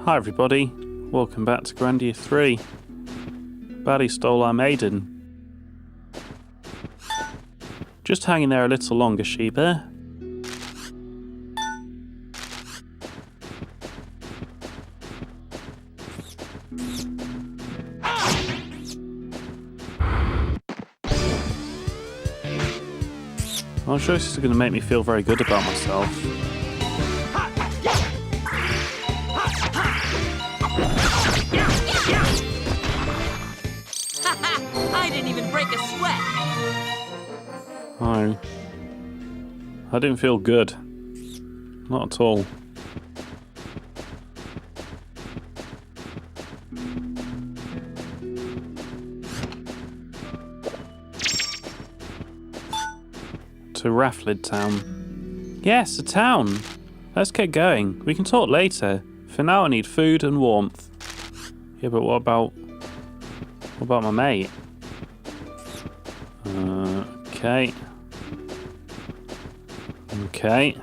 Hi everybody, welcome back to Grandia 3. Baddie stole our maiden. Just hanging there a little longer, Sheba. I'm sure this is going to make me feel very good about myself. I didn't even break a sweat. Oh, I didn't feel good. Not at all. To Raflid town. Yes, a town. Let's get going. We can talk later. For now, I need food and warmth. Yeah, but what about my mate? Okay. Okay.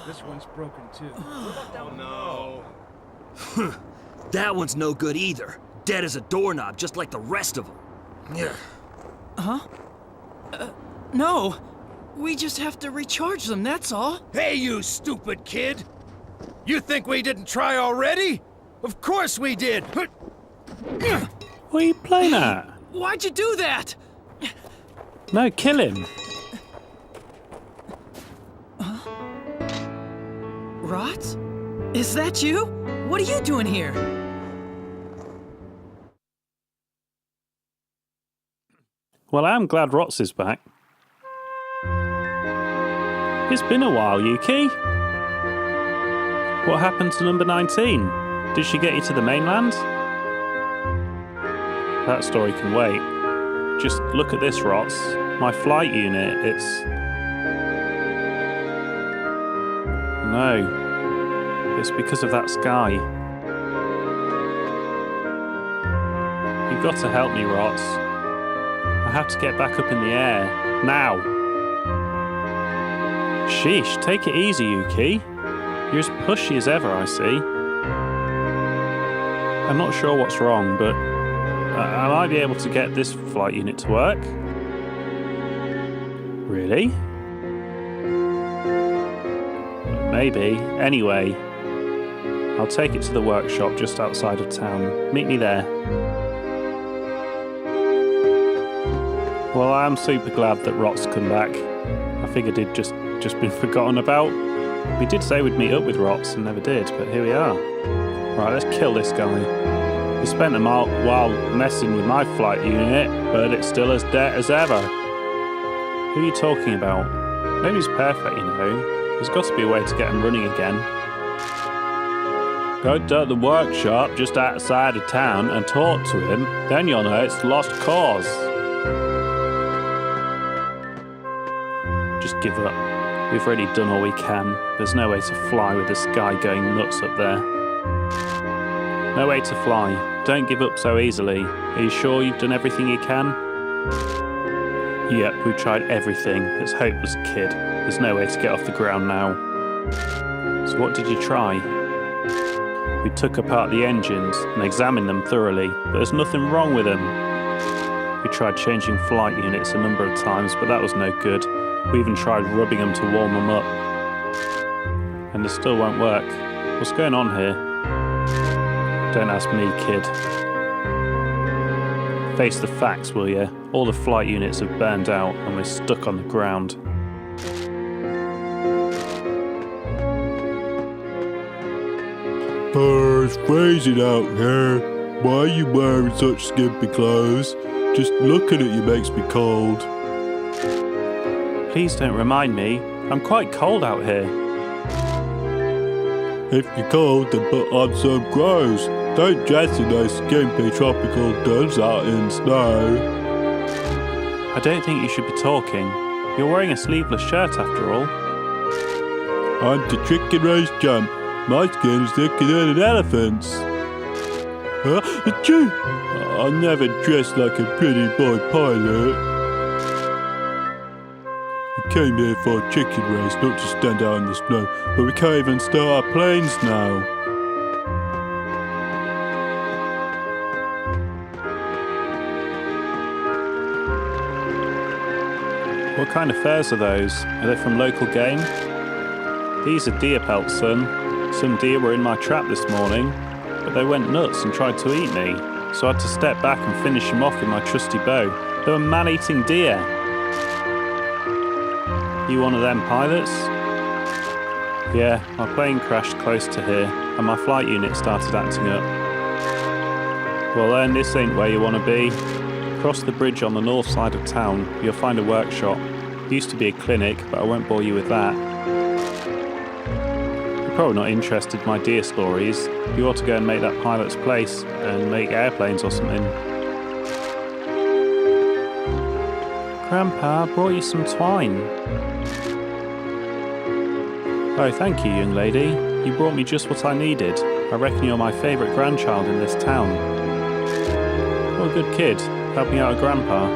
This one's broken too. Oh no. That one's no good either. Dead as a doorknob, just like the rest of them. Yeah. Huh? No. We just have to recharge them, that's all. Hey, you stupid kid! You think we didn't try already? Of course we did! What are you playing at? Why'd you do that? No, kill him. Rot? Is that you? What are you doing here? Well, I am glad Rots is back. It's been a while, Yuki. What happened to number 19? Did she get you to the mainland? That story can wait. Just look at this, Rots. My flight unit, it's... No. It's because of that sky. You've got to help me, Rots. I have to get back up in the air. Now! Sheesh, take it easy, Yuki. You're as pushy as ever, I see. I'm not sure what's wrong, but I might be able to get this flight unit to work. Really? Maybe. Anyway, I'll take it to the workshop just outside of town. Meet me there. Well, I am super glad that Rot's come back. I figured he'd just been forgotten about. We did say we'd meet up with Rots and never did, but here we are. Right, let's kill this guy. He spent a while messing with my flight unit, but it's still as dead as ever. Who are you talking about? Nobody's perfect, you know. There's got to be a way to get him running again. Go to the workshop just outside of town and talk to him, then you'll know it's lost cause. Just give up. We've already done all we can. There's no way to fly with the sky going nuts up there. No way to fly. Don't give up so easily. Are you sure you've done everything you can? Yep, we've tried everything. It's hopeless, kid. There's no way to get off the ground now. So what did you try? We took apart the engines and examined them thoroughly, but there's nothing wrong with them. We tried changing flight units a number of times, but that was no good. We even tried rubbing them to warm them up. And it still won't work. What's going on here? Don't ask me, kid. Face the facts, will you? All the flight units have burned out and we're stuck on the ground. It's freezing out here. Why are you wearing such skimpy clothes? Just looking at you makes me cold. Please don't remind me. I'm quite cold out here. If you're cold, then put on some clothes. Don't dress in those skimpy tropical duds out in snow. I don't think you should be talking. You're wearing a sleeveless shirt after all. I'm the chicken race champ. My skin's thicker than an elephant's. Achoo! I never dressed like a pretty boy pilot. We came here for a chicken race, not to stand out in the snow, but we can't even start our planes now. What kind of furs are those? Are they from local game? These are deer pelts, son. Some deer were in my trap this morning, but they went nuts and tried to eat me, so I had to step back and finish them off with my trusty bow. They were man-eating deer. You one of them pilots? Yeah, my plane crashed close to here, and my flight unit started acting up. Well then, this ain't where you want to be. Cross the bridge on the north side of town, you'll find a workshop. Used to be a clinic, but I won't bore you with that. You're probably not interested in my deer stories. You ought to go and make that pilot's place and make airplanes or something. Grandpa brought you some twine. Oh, thank you, young lady. You brought me just what I needed. I reckon you're my favourite grandchild in this town. What a good kid, helping out a grandpa.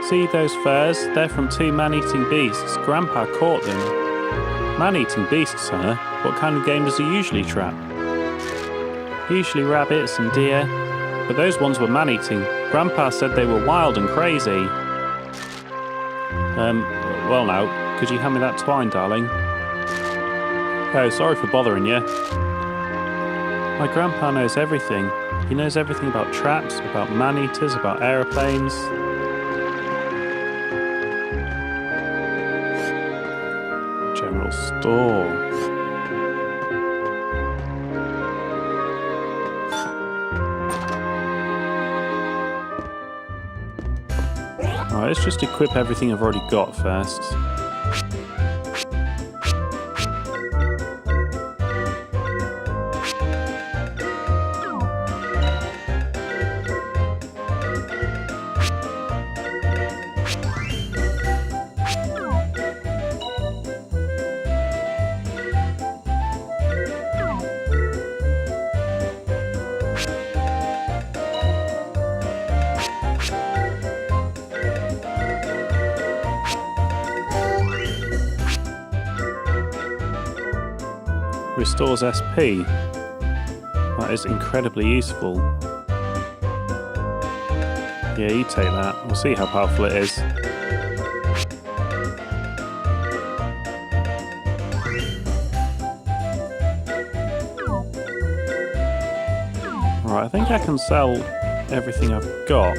See those furs? They're from two man-eating beasts. Grandpa caught them. Man-eating beasts, huh? What kind of game does he usually trap? Usually rabbits and deer, but those ones were man-eating. Grandpa said they were wild and crazy. Well now, could you hand me that twine, darling? Oh, sorry for bothering you. My grandpa knows everything. He knows everything about traps, about man-eaters, about aeroplanes. General store. Alright, let's just equip everything I've already got first. Restores SP. That is incredibly useful. Yeah, you take that. We'll see how powerful it is. Right, I think I can sell everything I've got.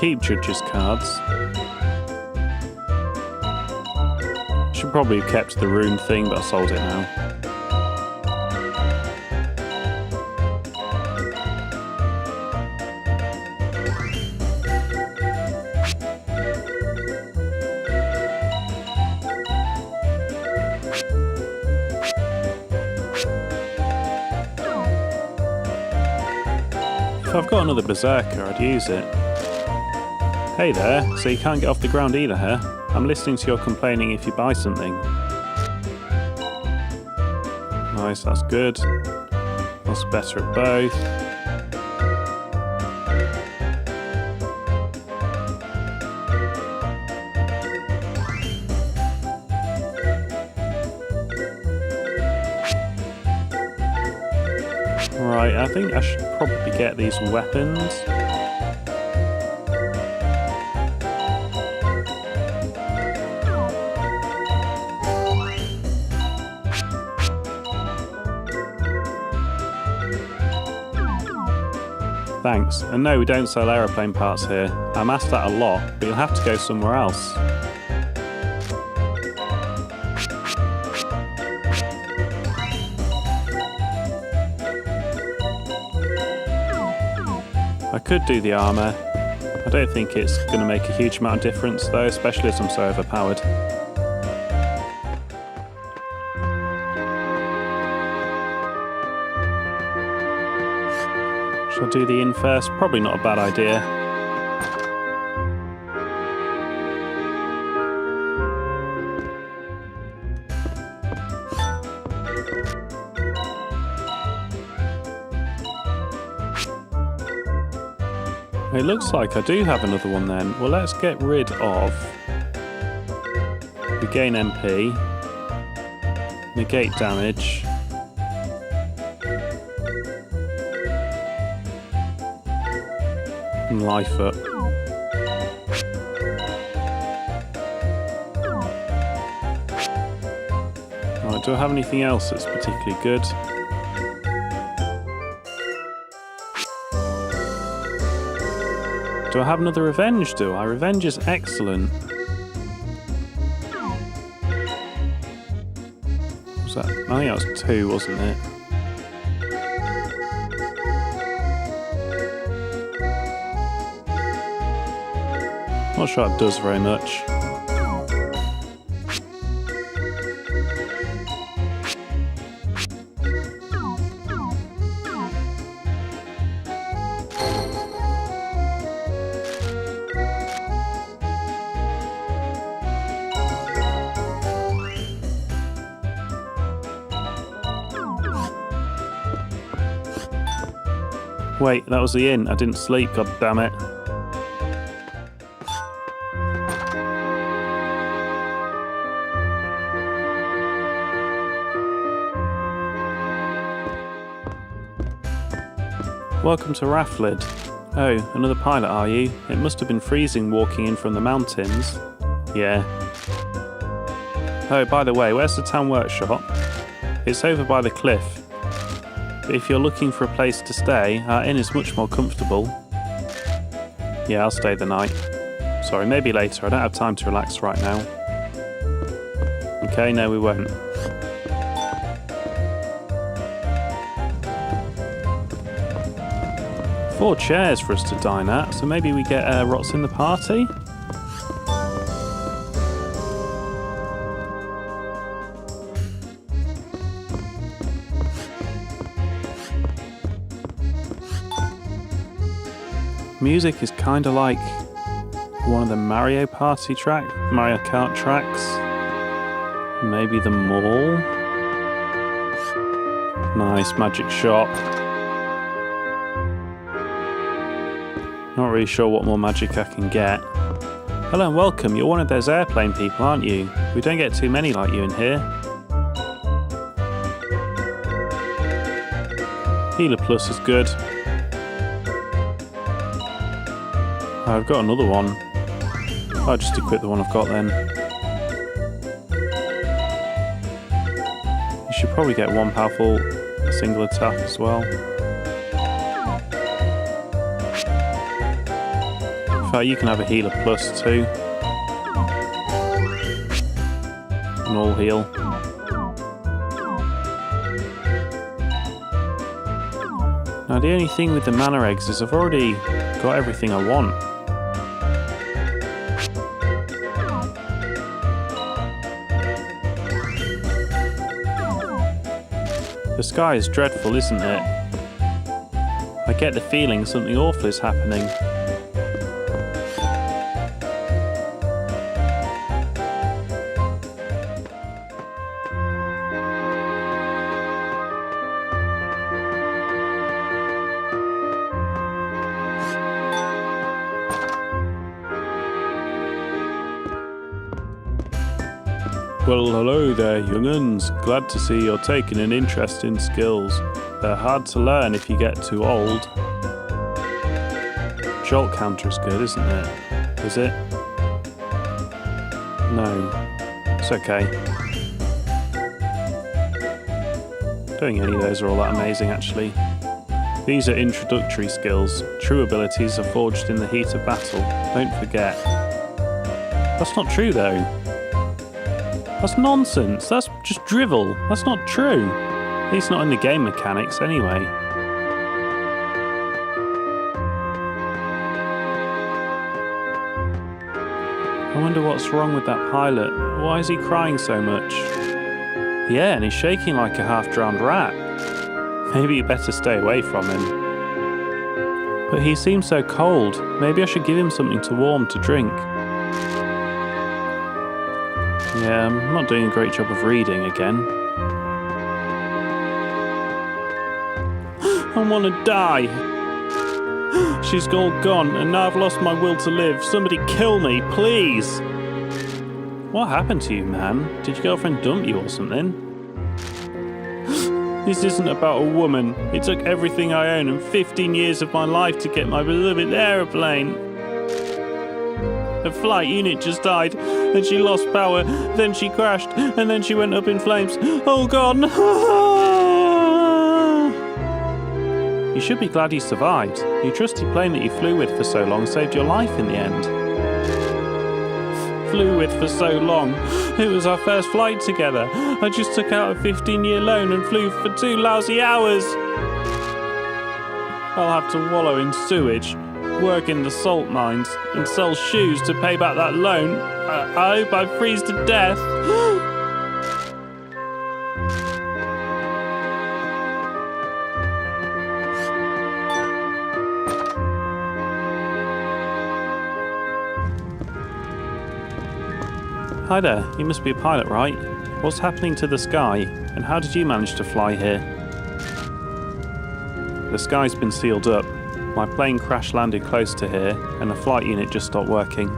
Keep Judge's cards. Should probably have kept the rune thing, but I sold it now. If I've got another berserker, I'd use it. Hey there, so you can't get off the ground either, huh? I'm listening to your complaining if you buy something. Nice, that's good. That's better at both. Right, I think I should probably get these weapons. Thanks. And no, we don't sell aeroplane parts here. I'm asked that a lot, but you'll have to go somewhere else. I could do the armour. I don't think it's going to make a huge amount of difference though, especially as I'm so overpowered. Shall I do the inn first? Probably not a bad idea. It looks like I do have another one then. Well, let's get rid of... We gain MP. Negate damage. And life up. Right, do I have anything else that's particularly good? Do I have another revenge, do I? Revenge is excellent. What was that? I think that was 2, wasn't it? Not sure it does very much. Wait, that was the inn. I didn't sleep, god damn it. Welcome to Raflid. Oh, another pilot are you? It must have been freezing walking in from the mountains. Yeah. Oh, by the way, where's the town workshop? It's over by the cliff. But if you're looking for a place to stay, our inn is much more comfortable. Yeah, I'll stay the night. Sorry, maybe later. I don't have time to relax right now. Okay, no we won't. Four chairs for us to dine at, so maybe we get rots in the party? Music is kind of like one of the Mario Kart tracks. Maybe the mall. Nice magic shop. Not really sure what more magic I can get. Hello and welcome. You're one of those airplane people, aren't you? We don't get too many like you in here. Healer Plus is good. I've got another one. I'll just equip the one I've got then. You should probably get one powerful single attack as well. In fact, you can have a healer plus too. An all heal. Now the only thing with the mana eggs is I've already got everything I want. The sky is dreadful, isn't it? I get the feeling something awful is happening. Well, hello there, young'uns. Glad to see you're taking an interest in skills. They're hard to learn if you get too old. Jolt counter is good, isn't it? Is it? No. It's okay. Don't think any of those are all that amazing, actually. These are introductory skills. True abilities are forged in the heat of battle. Don't forget. That's not true, though. That's nonsense. That's just drivel. That's not true. At least not in the game mechanics, anyway. I wonder what's wrong with that pilot. Why is he crying so much? Yeah, and he's shaking like a half-drowned rat. Maybe you better stay away from him. But he seems so cold. Maybe I should give him something to warm to drink. Yeah, I'm not doing a great job of reading again. I want to die. She's all gone, and now I've lost my will to live. Somebody kill me, please. What happened to you, man? Did your girlfriend dump you or something? This isn't about a woman. It took everything I own and 15 years of my life to get my beloved aeroplane. A flight unit just died, and she lost power, then she crashed, and then she went up in flames. Oh God! You should be glad you survived. Your trusty plane that you flew with for so long saved your life in the end. Flew with for so long. It was our first flight together. I just took out a 15-year loan and flew for 2 lousy hours. I'll have to wallow in sewage, work in the salt mines, and sell shoes to pay back that loan. I hope I freeze to death. Hi there, you must be a pilot, right? What's happening to the sky, and how did you manage to fly here? The sky's been sealed up. My plane crash-landed close to here, and the flight unit just stopped working.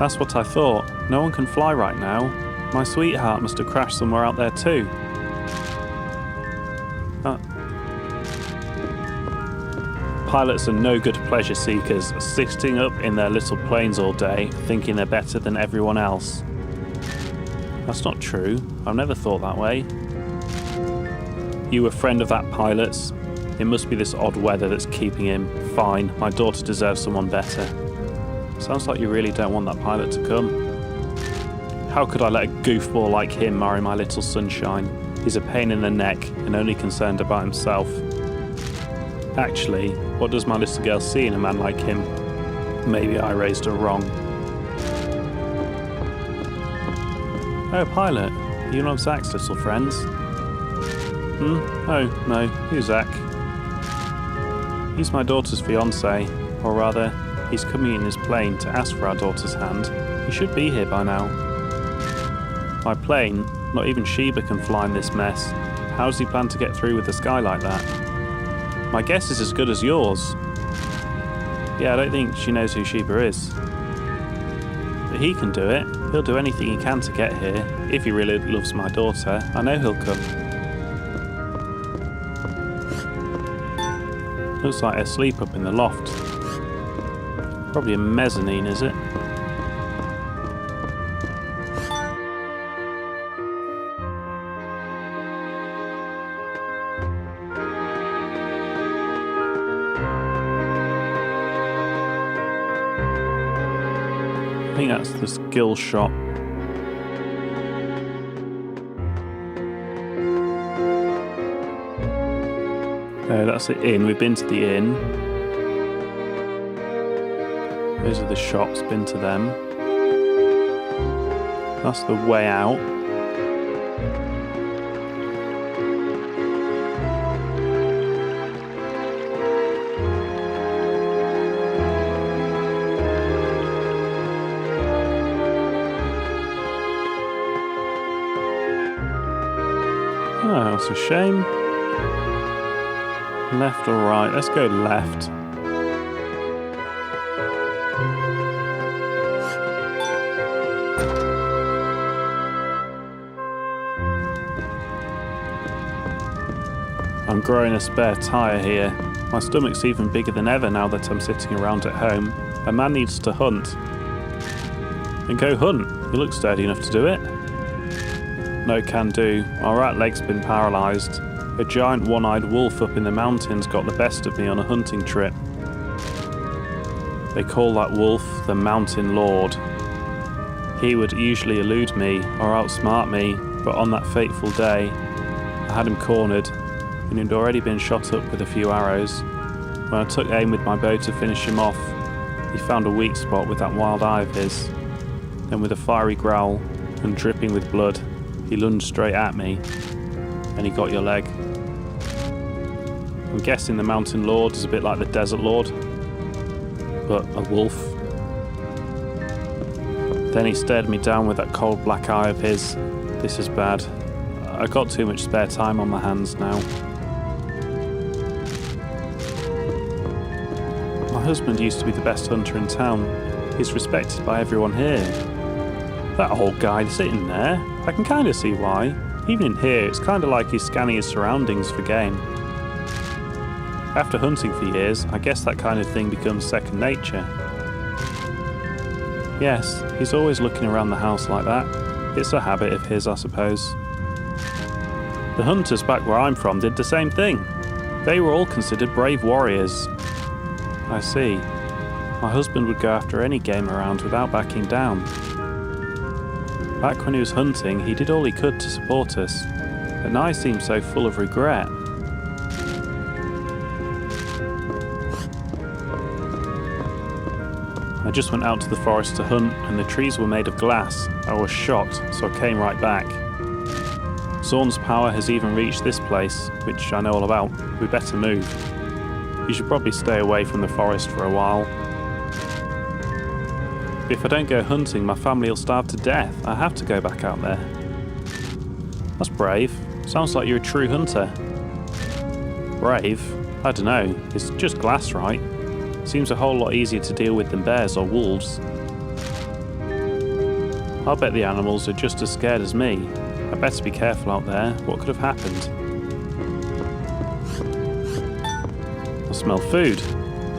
That's what I thought. No one can fly right now. My sweetheart must have crashed somewhere out there too. Pilots are no good pleasure seekers, sitting up in their little planes all day, thinking they're better than everyone else. That's not true. I've never thought that way. You a friend of that pilot's? It must be this odd weather that's keeping him. Fine, my daughter deserves someone better. Sounds like you really don't want that pilot to come. How could I let a goofball like him marry my little sunshine? He's a pain in the neck and only concerned about himself. Actually, what does my little girl see in a man like him? Maybe I raised her wrong. Oh, pilot, you know Zach's little friends? Oh, no, who's Zach? He's my daughter's fiancé, or rather, he's coming in his plane to ask for our daughter's hand. He should be here by now. My plane? Not even Sheba can fly in this mess. How does he plan to get through with the sky like that? My guess is as good as yours. Yeah, I don't think she knows who Sheba is. But he can do it. He'll do anything he can to get here. If he really loves my daughter, I know he'll come. Looks like they're asleep up in the loft. Probably a mezzanine, is it? I think that's the skill shop. No, that's the inn. We've been to the inn. Those are the shops, been to them. That's the way out. Oh, that's a shame. Left or right? Let's go left. I'm growing a spare tyre here. My stomach's even bigger than ever now that I'm sitting around at home. A man needs to hunt. Then go hunt. You look sturdy enough to do it. No can do. My right leg's been paralysed. A giant one-eyed wolf up in the mountains got the best of me on a hunting trip. They call that wolf the Mountain Lord. He would usually elude me or outsmart me, but on that fateful day, I had him cornered, and he'd already been shot up with a few arrows. When I took aim with my bow to finish him off, He found a weak spot with that wild eye of his. Then with a fiery growl and dripping with blood, he lunged straight at me, and he got your leg. I'm guessing the Mountain Lord is a bit like the Desert Lord, but a wolf. Then he stared me down with that cold black eye of his. This is bad. I got too much spare time on my hands now. My husband used to be the best hunter in town. He's respected by everyone here. That old guy sitting there, I can kind of see why. Even in here, it's kind of like he's scanning his surroundings for game. After hunting for years, I guess that kind of thing becomes second nature. Yes, he's always looking around the house like that. It's a habit of his, I suppose. The hunters back where I'm from did the same thing. They were all considered brave warriors. I see. My husband would go after any game around without backing down. Back when he was hunting, he did all he could to support us, but now he seems so full of regret. I just went out to the forest to hunt, and the trees were made of glass. I was shocked, so I came right back. Zorn's power has even reached this place, which I know all about. We better move. You should probably stay away from the forest for a while. If I don't go hunting, my family will starve to death. I have to go back out there. That's brave. Sounds like you're a true hunter. Brave? I don't know. It's just glass, right? Seems a whole lot easier to deal with than bears or wolves. I'll bet the animals are just as scared as me. I better be careful out there. What could have happened? I smell food.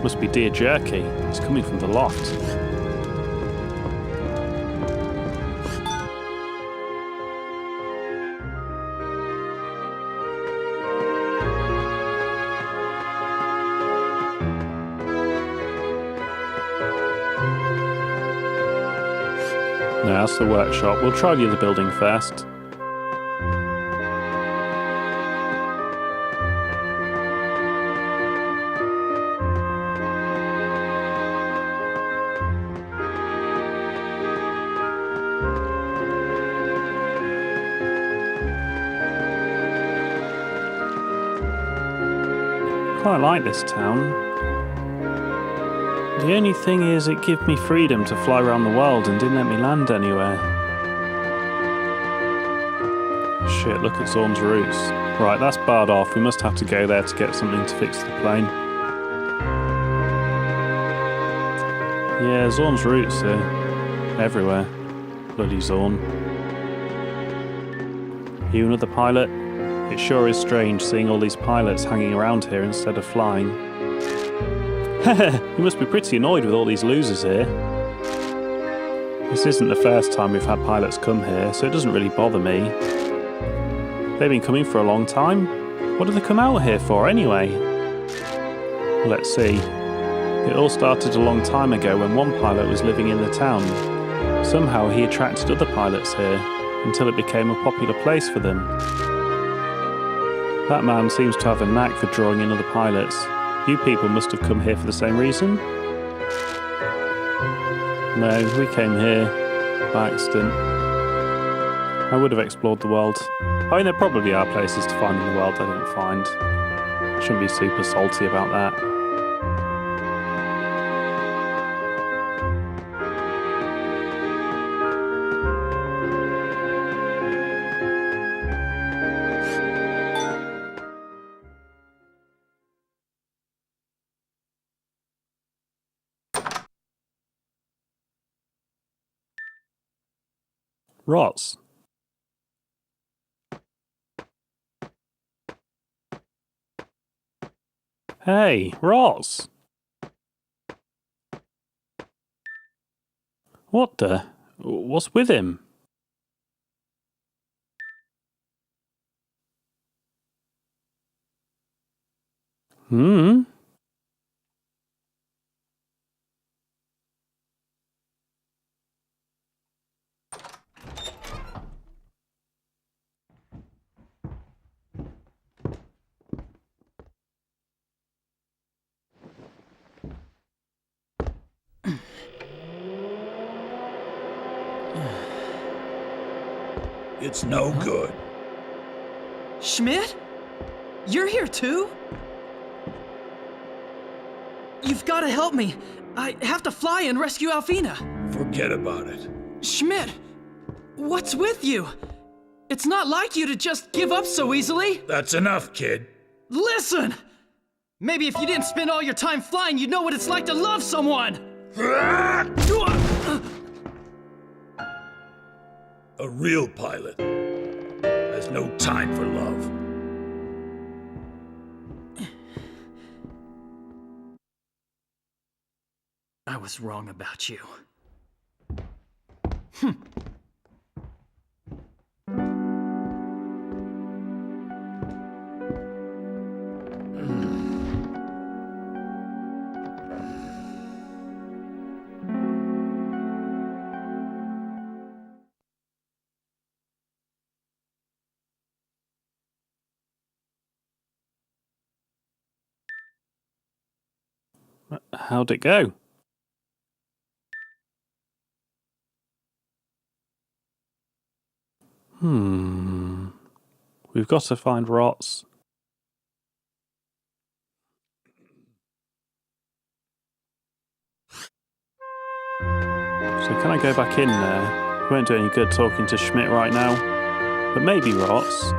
Must be deer jerky. It's coming from the loft. No, that's the workshop. We'll try the other building first. Quite like this town. The only thing is it gave me freedom to fly around the world and didn't let me land anywhere. Shit, look at Zorn's roots. Right, that's barred off. We must have to go there to get something to fix the plane. Yeah, Zorn's roots are everywhere. Bloody Zorn. You another pilot? It sure is strange seeing all these pilots hanging around here instead of flying. You must be pretty annoyed with all these losers here. This isn't the first time we've had pilots come here, so it doesn't really bother me. They've been coming for a long time. What do they come out here for anyway? Let's see. It all started a long time ago when one pilot was living in the town. Somehow he attracted other pilots here, until it became a popular place for them. That man seems to have a knack for drawing in other pilots. You people must have come here for the same reason? No, we came here by accident. I would have explored the world. I mean, there probably are places to find in the world I didn't find. I shouldn't be super salty about that. Rots. Hey, Rots. What the? What's with him? Hmm? It's no good. Schmidt? You're here too? You've got to help me. I have to fly and rescue Alfina. Forget about it. Schmidt, what's with you? It's not like you to just give up so easily. That's enough, kid. Listen! Maybe if you didn't spend all your time flying, you'd know what it's like to love someone! A real pilot has no time for love. I was wrong about you. How'd it go? We've got to find Rots. So can I go back in there? It won't do any good talking to Schmidt right now. But maybe Rots.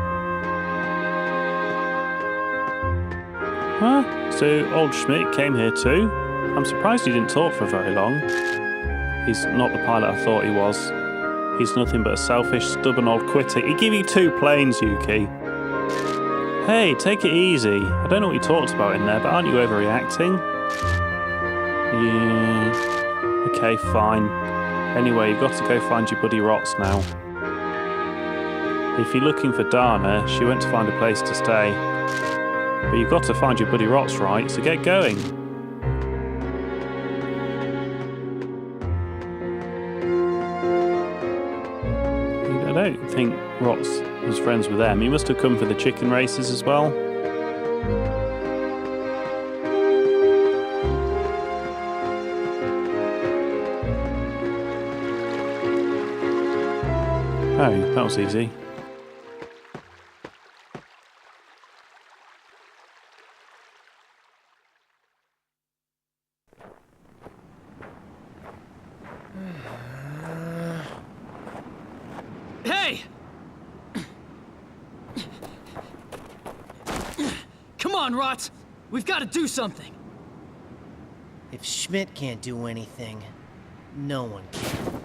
Huh? So old Schmidt came here too? I'm surprised he didn't talk for very long. He's not the pilot I thought he was. He's nothing but a selfish, stubborn old quitter. He gave you 2 planes, Yuki. Hey, take it easy. I don't know what you talked about in there, but aren't you overreacting? Yeah. Okay, fine. Anyway, you've got to go find your buddy Rots now. If you're looking for Dana, she went to find a place to stay. But you've got to find your buddy Rots, right? So get going. I don't think Rots was friends with them. He must have come for the chicken races as well. Oh, that was easy. Hey! Come on, Rots! We've got to do something! If Schmidt can't do anything, no one can.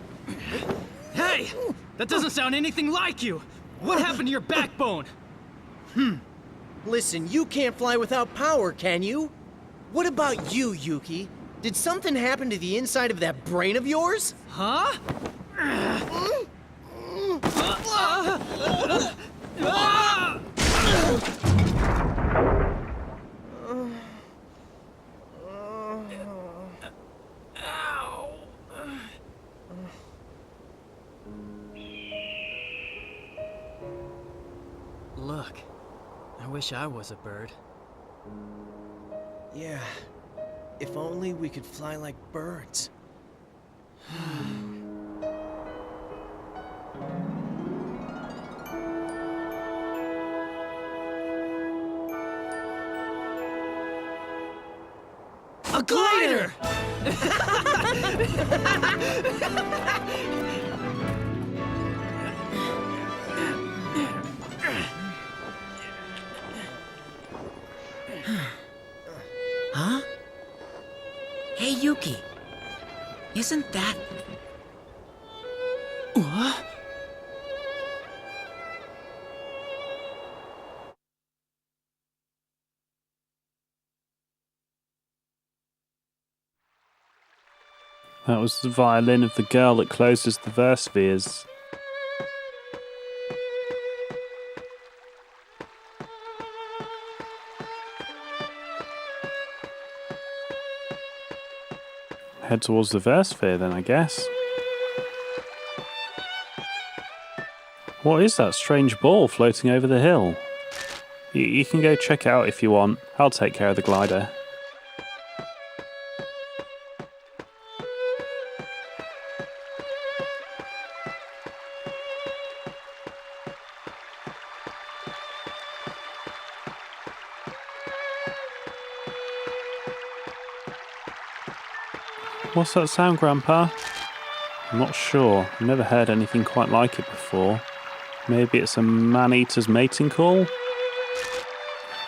Hey! That doesn't sound anything like you! What happened to your backbone? Listen, you can't fly without power, can you? What about you, Yuki? Did something happen to the inside of that brain of yours? Huh? Look, I wish I was a bird. Yeah, if only we could fly like birds. A glider! Huh? Hey, Yuki. Isn't that... What? That was the violin of the girl that closes the verse spheres. Head towards the verse sphere then, I guess. What is that strange ball floating over the hill? You can go check it out if you want. I'll take care of the glider. What's that sound, Grandpa? I'm not sure. I've never heard anything quite like it before. Maybe it's a man-eater's mating call?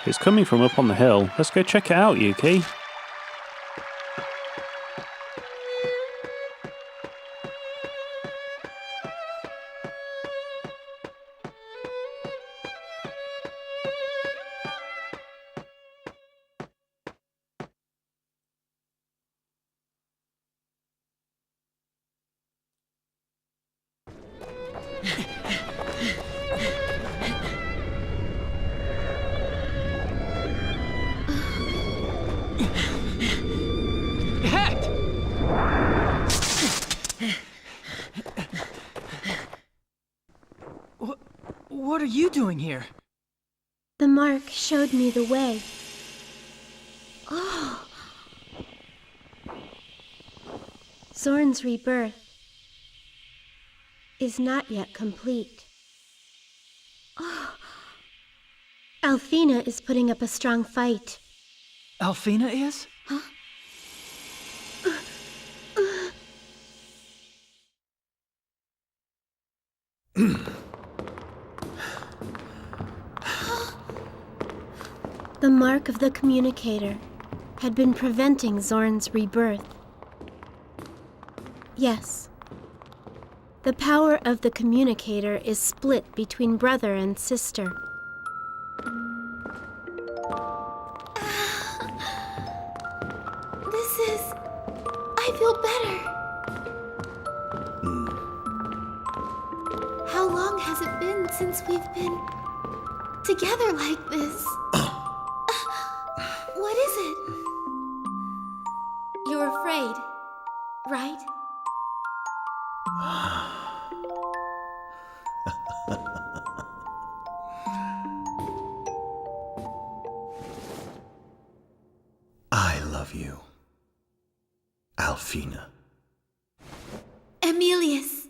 It's coming from up on the hill. Let's go check it out, Yuki. What are you doing here? The mark showed me the way. Oh! Zorn's rebirth is not yet complete. Oh! Alfina is putting up a strong fight. Alfina is? Huh? The mark of the communicator had been preventing Zorn's rebirth. Yes. The power of the communicator is split between brother and sister. I feel better. How long has it been since we've been together like this? What is it? You're afraid, right? I love you, Alfina. Emilius,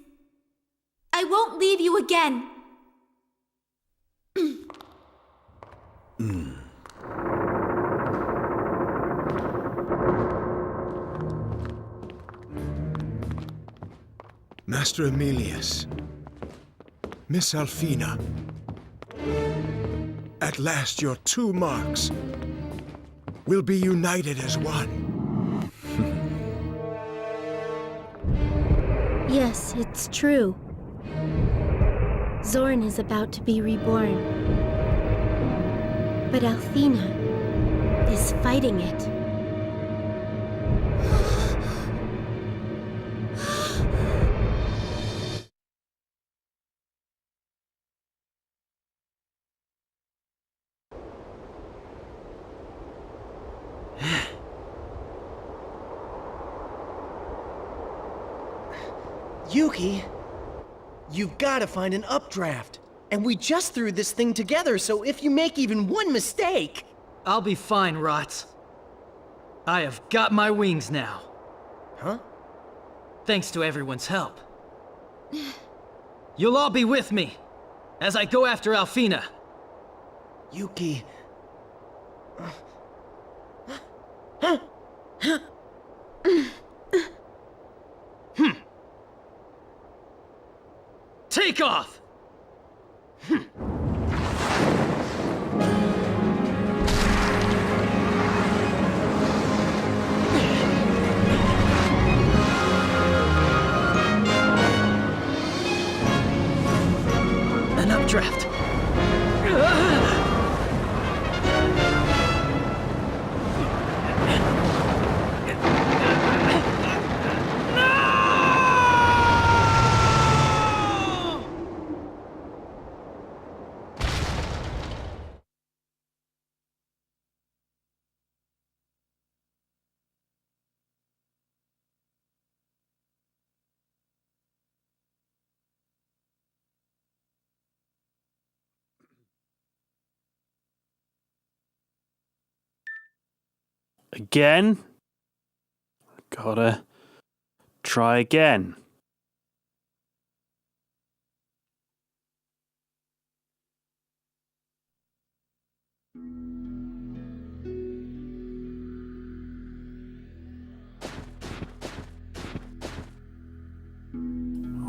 I won't leave you again. Master Emilius, Miss Alfina, at last your two marks will be united as one. Yes, it's true. Zorn is about to be reborn. But Alfina is fighting it. Yuki, you've got to find an updraft. And we just threw this thing together, so if you make even one mistake... I'll be fine, Rots. I have got my wings now. Huh? Thanks to everyone's help. You'll all be with me as I go after Alfina. Yuki... Take off! An updraft. Again? Gotta try again.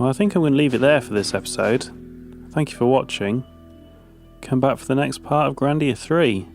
Well, I think I'm going to leave it there for this episode. Thank you for watching. Come back for the next part of Grandia 3.